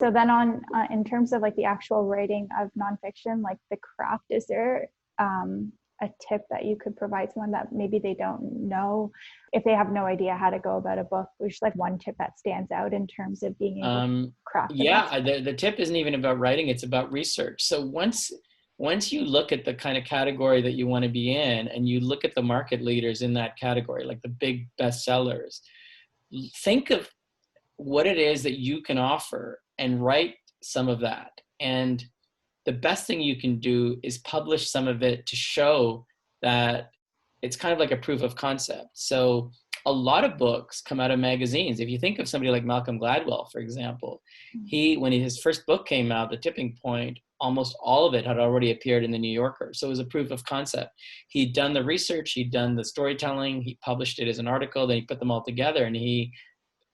So then in terms of like the actual writing of nonfiction, like the craft, is there a tip that you could provide someone that maybe they don't know, if they have no idea how to go about a book? Which like one tip that stands out in terms of being able to craft the Yeah, best? the tip isn't even about writing, it's about research. So once you look at the kind of category that you want to be in, and you look at the market leaders in that category, like the big bestsellers, think of what it is that you can offer and write some of that. And the best thing you can do is publish some of it to show that it's kind of like a proof of concept. So a lot of books come out of magazines. If you think of somebody like Malcolm Gladwell, for example, his first book came out, The Tipping Point, almost all of it had already appeared in the New Yorker. So it was a proof of concept. He'd done the research, he'd done the storytelling, he published it as an article, then he put them all together, and he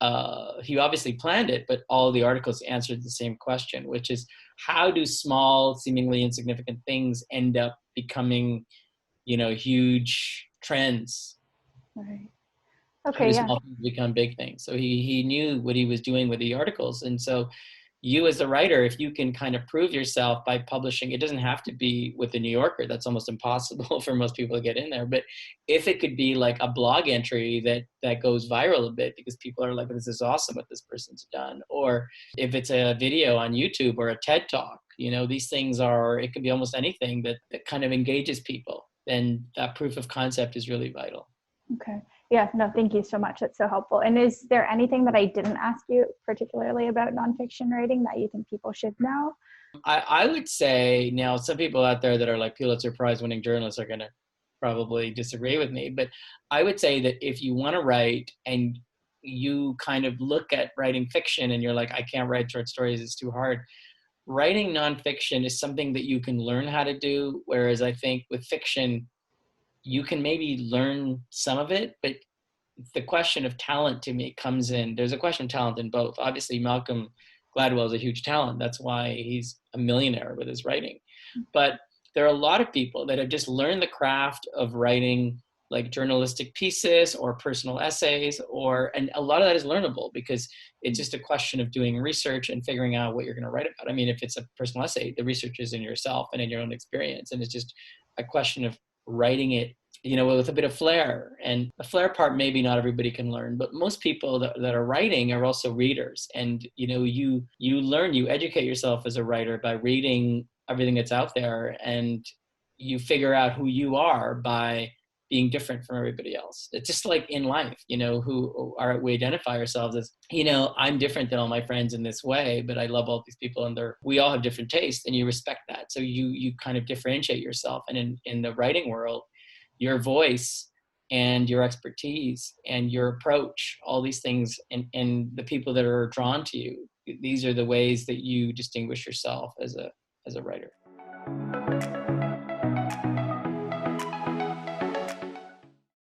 obviously planned it, but all the articles answered the same question, which is, how do small, seemingly insignificant things end up becoming, huge trends? Right. How Okay. do Yeah. small things become big things? So he knew what he was doing with the articles. And so you as a writer, if you can kind of prove yourself by publishing, it doesn't have to be with the New Yorker. That's almost impossible for most people to get in there. But if it could be like a blog entry that goes viral a bit because people are like, this is awesome what this person's done. Or if it's a video on YouTube or a TED Talk, these things it can be almost anything that kind of engages people. Then that proof of concept is really vital. Okay. Yeah, no, thank you so much. That's so helpful. And is there anything that I didn't ask you particularly about nonfiction writing that you think people should know? I would say, now some people out there that are like Pulitzer Prize winning journalists are going to probably disagree with me, but I would say that if you want to write and you kind of look at writing fiction and you're like, I can't write short stories, it's too hard. Writing nonfiction is something that you can learn how to do. Whereas I think with fiction, you can maybe learn some of it, but the question of talent to me comes in. There's a question of talent in both. Obviously, Malcolm Gladwell is a huge talent. That's why he's a millionaire with his writing. But there are a lot of people that have just learned the craft of writing like journalistic pieces or personal essays, and a lot of that is learnable because it's just a question of doing research and figuring out what you're going to write about. I mean, if it's a personal essay, the research is in yourself and in your own experience. And it's just a question of writing it, with a bit of flair. And the flair part, maybe not everybody can learn, but most people that are writing are also readers. And, you learn, you educate yourself as a writer by reading everything that's out there, and you figure out who you are by being different from everybody else. It's just like in life, we identify ourselves as, I'm different than all my friends in this way, but I love all these people and we all have different tastes, and you respect that. So you kind of differentiate yourself. And in the writing world, your voice and your expertise and your approach, all these things, and the people that are drawn to you, these are the ways that you distinguish yourself as a writer.